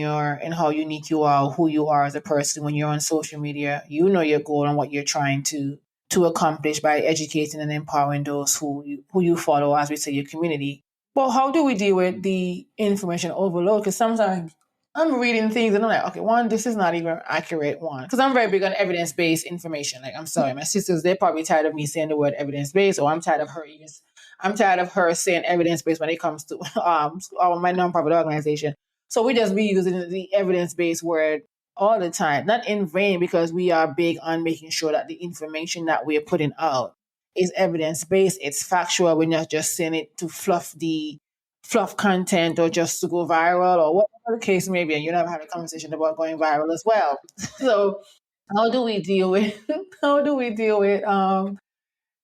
how unique you are, who you are as a person when you're on social media. You know your goal and what you're trying to accomplish by educating and empowering those who you follow, as we say, your community. But how do we deal with the information overload? Because sometimes I'm reading things and I'm like, okay, one, this is not even accurate. One, because I'm very big on evidence based information. Like, I'm sorry, my sisters, they're probably tired of me saying the word evidence based, or I'm tired of her saying evidence based when it comes to my nonprofit organization. So we just be using the evidence based word all the time, not in vain, because we are big on making sure that the information that we are putting out is evidence based. It's factual. We're not just saying it to fluff content or just to go viral or whatever the case may be. And you know, I've had a conversation about going viral as well. So how do we deal with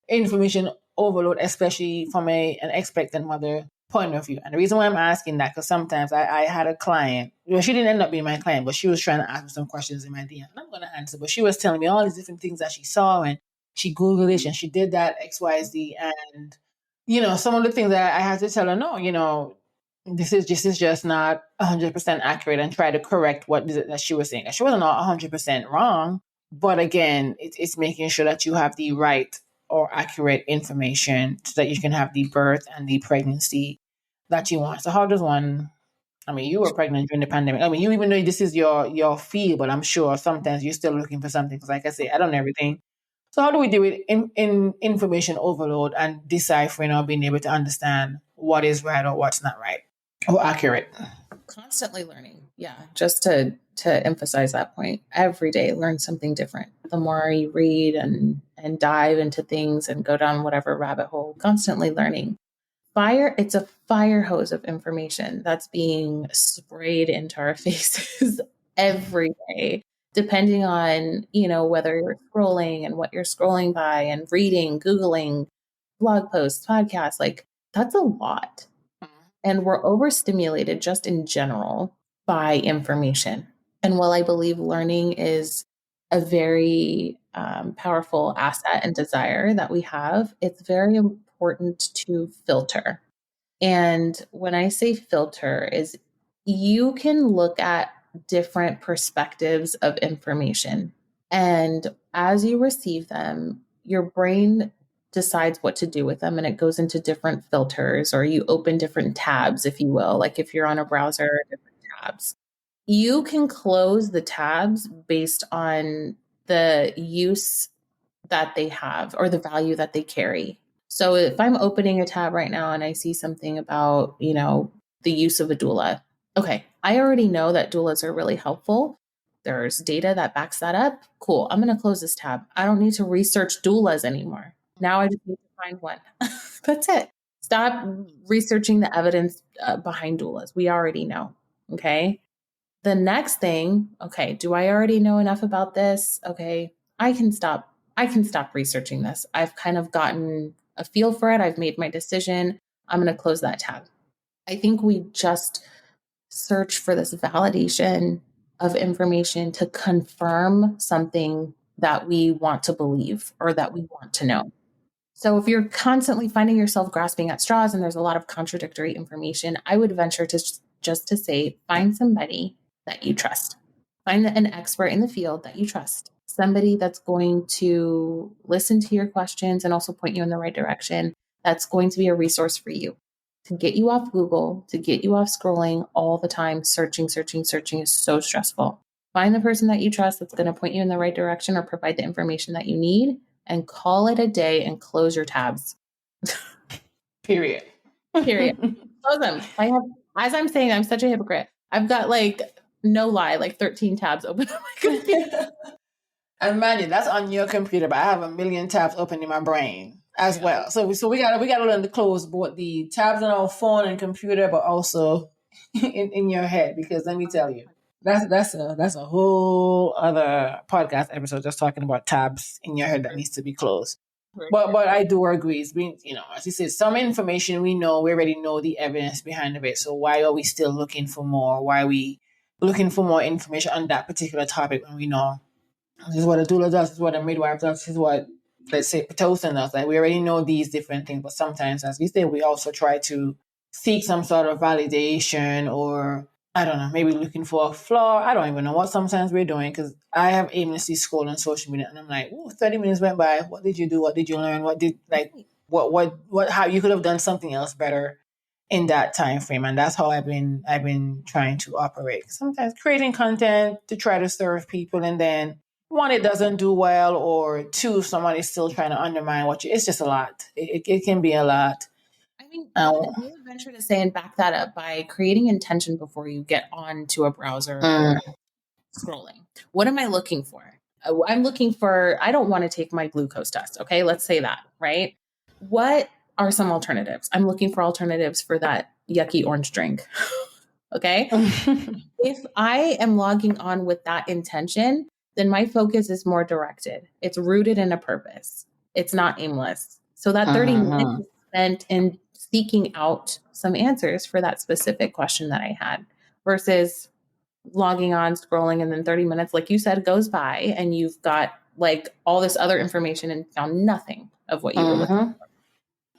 information overload, especially from an expectant mother point of view? And the reason why I'm asking that, because sometimes I had a client, well, she didn't end up being my client, but she was trying to ask me some questions in my DM. And I'm going to answer, but she was telling me all these different things that she saw, and she Googled it and she did that XYZ. And, some of the things that I had to tell her, no, this is just not 100% accurate, and try to correct what is it that she was saying. She wasn't 100% wrong, but again, it's making sure that you have the right or accurate information so that you can have the birth and the pregnancy that you want. So how does one? I mean, you were pregnant during the pandemic. I mean, you even know this is your field, but I'm sure sometimes you're still looking for something. Because, like I say, I don't know everything. So how do we deal with in information overload and deciphering or being able to understand what is right or what's not right or accurate? Constantly learning. Yeah, just to emphasize that point, every day learn something different. The more you read and dive into things and go down whatever rabbit hole, constantly learning. It's a fire hose of information that's being sprayed into our faces every day, depending on, whether you're scrolling and what you're scrolling by and reading, Googling, blog posts, podcasts. Like, that's a lot. And we're overstimulated just in general by information. And while I believe learning is a very powerful asset and desire that we have, it's very important to filter. And when I say filter, is you can look at different perspectives of information. And as you receive them, your brain decides what to do with them, and it goes into different filters, or you open different tabs, if you will. Like if you're on a browser, different tabs. You can close the tabs based on the use that they have or the value that they carry. So if I'm opening a tab right now and I see something about, the use of a doula, okay, I already know that doulas are really helpful. There's data that backs that up. Cool. I'm going to close this tab. I don't need to research doulas anymore. Now I just need to find one. That's it. Stop researching the evidence behind doulas. We already know. Okay. The next thing, okay, do I already know enough about this? Okay, I can stop researching this. I've kind of gotten a feel for it. I've made my decision. I'm going to close that tab. I think we just search for this validation of information to confirm something that we want to believe or that we want to know. So if you're constantly finding yourself grasping at straws and there's a lot of contradictory information, I would venture to just to say, find somebody that you trust. Find an expert in the field that you trust. Somebody that's going to listen to your questions and also point you in the right direction. That's going to be a resource for you to get you off Google, to get you off scrolling all the time. Searching is so stressful. Find the person that you trust that's going to point you in the right direction or provide the information that you need, and call it a day and close your tabs. Period. Close them. As I'm saying, I'm such a hypocrite. I've got no lie, 13 tabs open on my computer. And mind you, that's on your computer, but I have a million tabs open in my brain as well. So we gotta learn to close both the tabs on our phone and computer, but also in your head, because let me tell you, that's a whole other podcast episode just talking about tabs in your head that needs to be closed. But I do agree. It's been, as you said, some information we know, we already know the evidence behind of it. So why are we still looking for more? Why are we looking for more information on that particular topic when we know this is what a doula does, this is what a midwife does, this is what, let's say, Pitocin does? Like, we already know these different things, but sometimes, as we say, we also try to seek some sort of validation, or I don't know, maybe looking for a flaw. I don't even know what sometimes we're doing, because I have aimlessly scrolled on social media and I'm like, ooh, 30 minutes went by. What did you do? What did you learn? How you could have done something else better in that time frame. And that's how I've been trying to operate. Sometimes creating content to try to serve people, and then one, it doesn't do well, or two, someone is still trying to undermine it's just a lot. It can be a lot. I mean, I would venture to say and back that up by creating intention before you get onto a browser or scrolling. What am I looking for? I'm looking for, I don't want to take my glucose test. Okay, let's say that, right? What are some alternatives? I'm looking for alternatives for that yucky orange drink. Okay. If I am logging on with that intention, then my focus is more directed. It's rooted in a purpose. It's not aimless. So that 30 minutes is spent in seeking out some answers for that specific question that I had, versus logging on, scrolling, and then 30 minutes, like you said, goes by and you've got all this other information and found nothing of what you were looking for.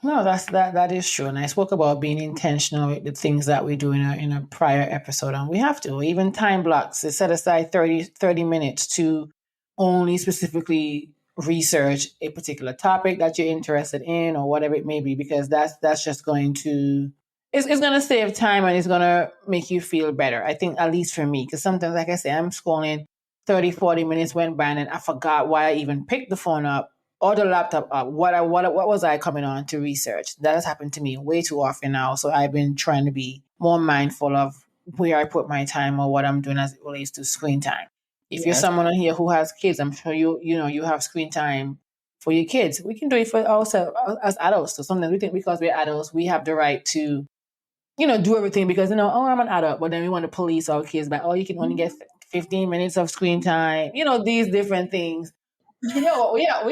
No, that is true. And I spoke about being intentional with the things that we do in a prior episode. And we have to, even time blocks, set aside 30 minutes to only specifically research a particular topic that you're interested in, or whatever it may be, because that's just going to, it's going to save time and it's going to make you feel better. I think, at least for me, because sometimes, like I say, I'm scrolling, 30, 40 minutes went by and I forgot why I even picked the phone up or the laptop up. What was I coming on to research? That has happened to me way too often now. So I've been trying to be more mindful of where I put my time or what I'm doing as it relates to screen time. If you're someone on here who has kids, I'm sure you have screen time for your kids. We can do it for ourselves as adults. So sometimes we think because we're adults, we have the right to, do everything because, I'm an adult, but then we want to police our kids by, you can only get 15 minutes of screen time, these different things. We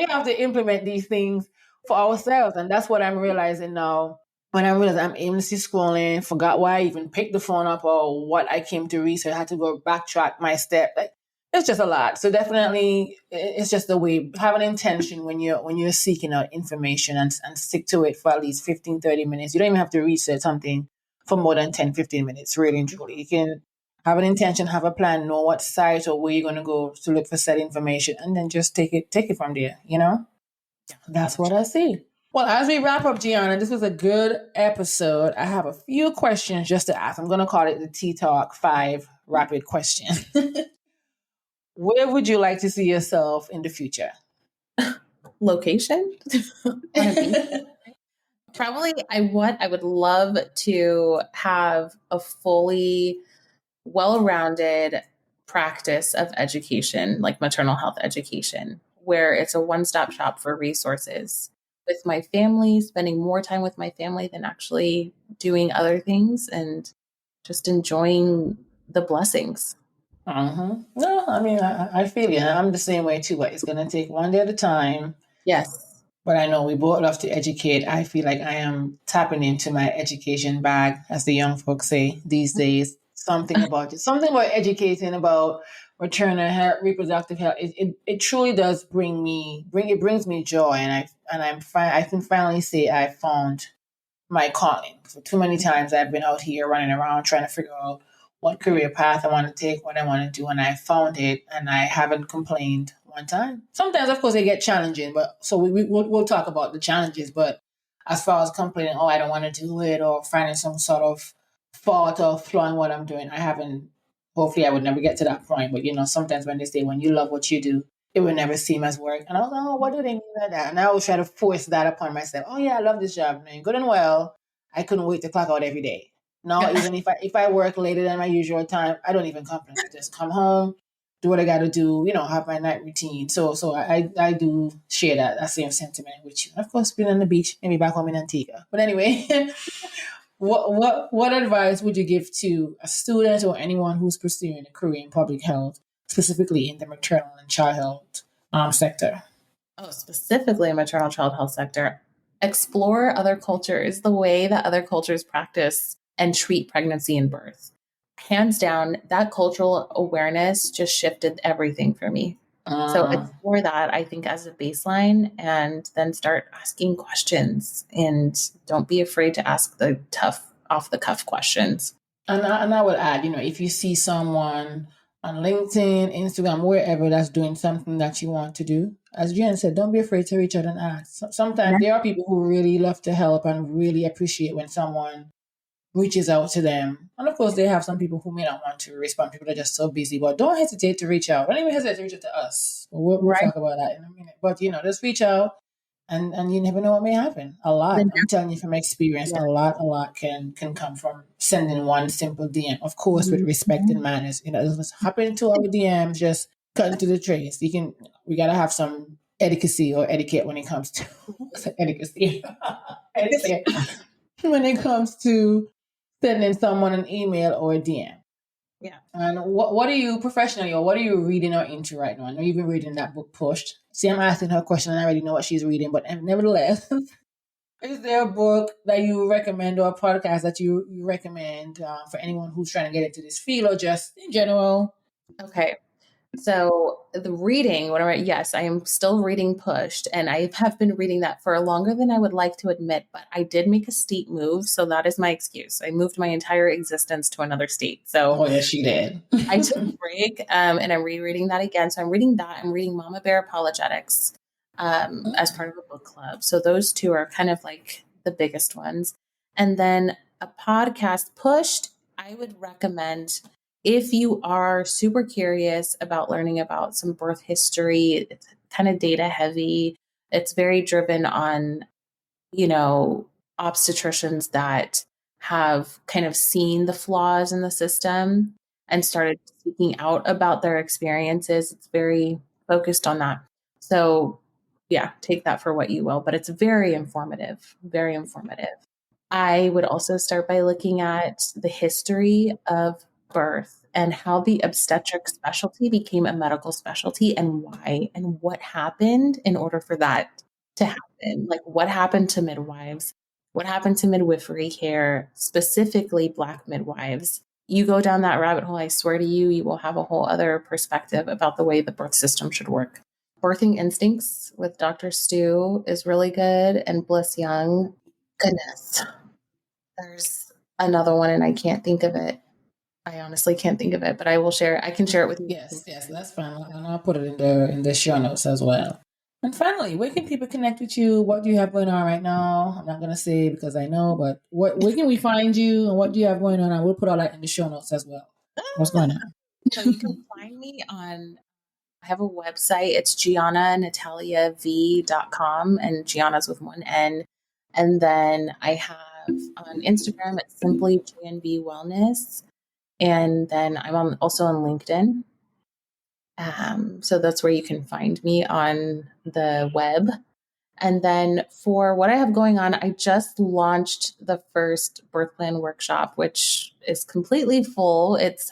have to implement these things for ourselves. And that's what I'm realizing now. When I realized I'm aimlessly scrolling, forgot why I even picked the phone up or what I came to research, I had to go backtrack my step. It's just a lot. So definitely, it's just the way, have an intention when you're seeking out information, and stick to it for at least 15, 30 minutes. You don't even have to research something for more than 10, 15 minutes, really and truly. You can have an intention, have a plan, know what site or where you're going to go to look for said information, and then just take it from there, That's what I see. Well, as we wrap up, Giana, this was a good episode. I have a few questions just to ask. I'm going to call it the Tea Talk 5 rapid question. Where would you like to see yourself in the future? Location on a beach. Probably I would love to have a fully well-rounded practice of education, like maternal health education, where it's a one-stop shop for resources with my family, spending more time with my family than actually doing other things and just enjoying the blessings. No, I mean, I feel you. I'm the same way too, but it's going to take one day at a time. Yes. But I know we both love to educate. I feel like I am tapping into my education bag, as the young folks say these days. Something about it, something about educating about maternal health, reproductive health. It truly does it brings me joy, I can finally say I found my calling. For too many times I've been out here running around trying to figure out what career path I want to take, what I want to do, and I found it, and I haven't complained one time. Sometimes, of course, they get challenging, but so we'll talk about the challenges. But as far as complaining, oh, I don't want to do it, or finding some sort of fault or flaw in what I'm doing, I haven't. Hopefully, I would never get to that point. But sometimes when they say when you love what you do, it would never seem as work. And I was like, oh, what do they mean by that? And I always try to force that upon myself. Oh yeah, I love this job. And good and well, I couldn't wait to clock out every day. No, even if I work later than my usual time, I don't even complain. I just come home, do what I got to do, have my night routine. So I do share that same sentiment with you. And of course, being on the beach, maybe back home in Antigua. But anyway, what advice would you give to a student or anyone who's pursuing a career in public health, specifically in the maternal and child health sector? Oh, specifically in maternal child health sector, explore other cultures, the way that other cultures practice and treat pregnancy and birth. Hands down, that cultural awareness just shifted everything for me. So explore that, I think, as a baseline, and then start asking questions. And don't be afraid to ask the tough, off the cuff questions. And I would add, if you see someone on LinkedIn, Instagram, wherever that's doing something that you want to do, as Jen said, don't be afraid to reach out and ask. Sometimes there are people who really love to help and really appreciate when someone reaches out to them. And of course, they have some people who may not want to respond. People are just so busy, but don't hesitate to reach out. Don't even hesitate to reach out to us. We'll talk about that in a minute. But, just reach out, and you never know what may happen. A lot, I'm telling you from experience, a lot can come from sending one simple DM. Of course, with respect and manners. It doesn't happen to our DMs, just cut into the trace. We got to have some etiquette or etiquette when it comes to etiquette. etiquette when it comes to sending someone an email or a DM. Yeah. And what are you professionally, or what are you reading or into right now? I know you've been reading that book, Pushed. See, I'm asking her a question and I already know what she's reading, but nevertheless, is there a book that you recommend or a podcast that you recommend for anyone who's trying to get into this field or just in general? Okay. So the reading, yes, I am still reading Pushed, and I have been reading that for longer than I would like to admit, but I did make a state move, so that is my excuse. I moved my entire existence to another state. So oh yes, she did. I took a break, and I'm rereading that again. So I'm reading that. I'm reading Mama Bear Apologetics as part of a book club. So those two are kind of like the biggest ones. And then a podcast, Pushed, I would recommend if you are super curious about learning about some birth history. It's kind of data heavy. It's very driven on, obstetricians that have kind of seen the flaws in the system and started speaking out about their experiences. It's very focused on that. So, yeah, take that for what you will, but it's very informative, very informative. I would also start by looking at the history of birth and how the obstetric specialty became a medical specialty and why and what happened in order for that to happen. Like what happened to midwives, what happened to midwifery care, specifically Black midwives. You go down that rabbit hole, I swear to you, you will have a whole other perspective about the way the birth system should work. Birthing Instincts with Dr. Stu is really good, and Bliss Young. Goodness. There's another one and I can't think of it. I honestly can't think of it, but I will share. I can share it with you. Yes, that's fine. And I'll put it in the show notes as well. And finally, where can people connect with you? What do you have going on right now? I'm not gonna say because I know, but where can we find you and what do you have going on? I will put all that in the show notes as well. What's going on? So you can find me on, I have a website. It's giananataliav.com, and Giana's with one N. And then I have on Instagram, it's simply GNV Wellness. And then also on LinkedIn. So that's where you can find me on the web. And then for what I have going on, I just launched the first birth plan workshop, which is completely full. It's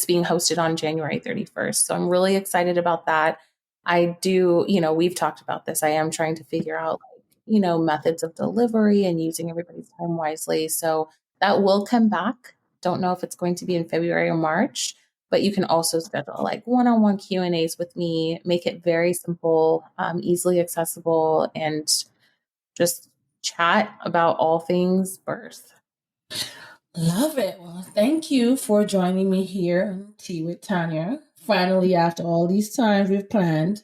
being hosted on January 31st. So I'm really excited about that. I do, we've talked about this. I am trying to figure out, methods of delivery and using everybody's time wisely. So that will come back. Don't know if it's going to be in February or March, but you can also schedule like one-on-one Q&As with me, make it very simple, easily accessible, and just chat about all things birth. Love it. Well, thank you for joining me here on Tea with Tanya. Finally, after all these times we've planned,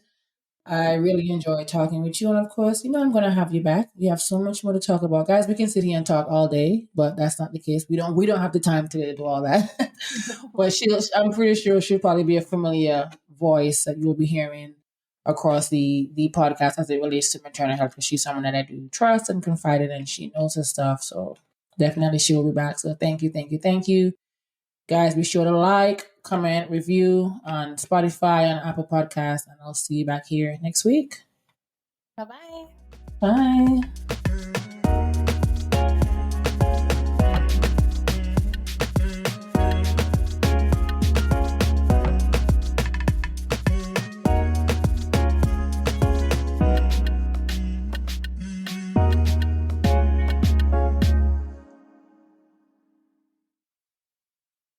I really enjoyed talking with you. And of course, I'm going to have you back. We have so much more to talk about. Guys, we can sit here and talk all day, but that's not the case. We don't have the time to do all that. But I'm pretty sure she'll probably be a familiar voice that you'll be hearing across the podcast as it relates to maternal health, because she's someone that I do trust and confide in, and she knows her stuff. So definitely she will be back. So thank you, thank you, thank you. Guys, be sure to like, comment, review on Spotify and Apple Podcasts, and I'll see you back here next week. Bye-bye. Bye.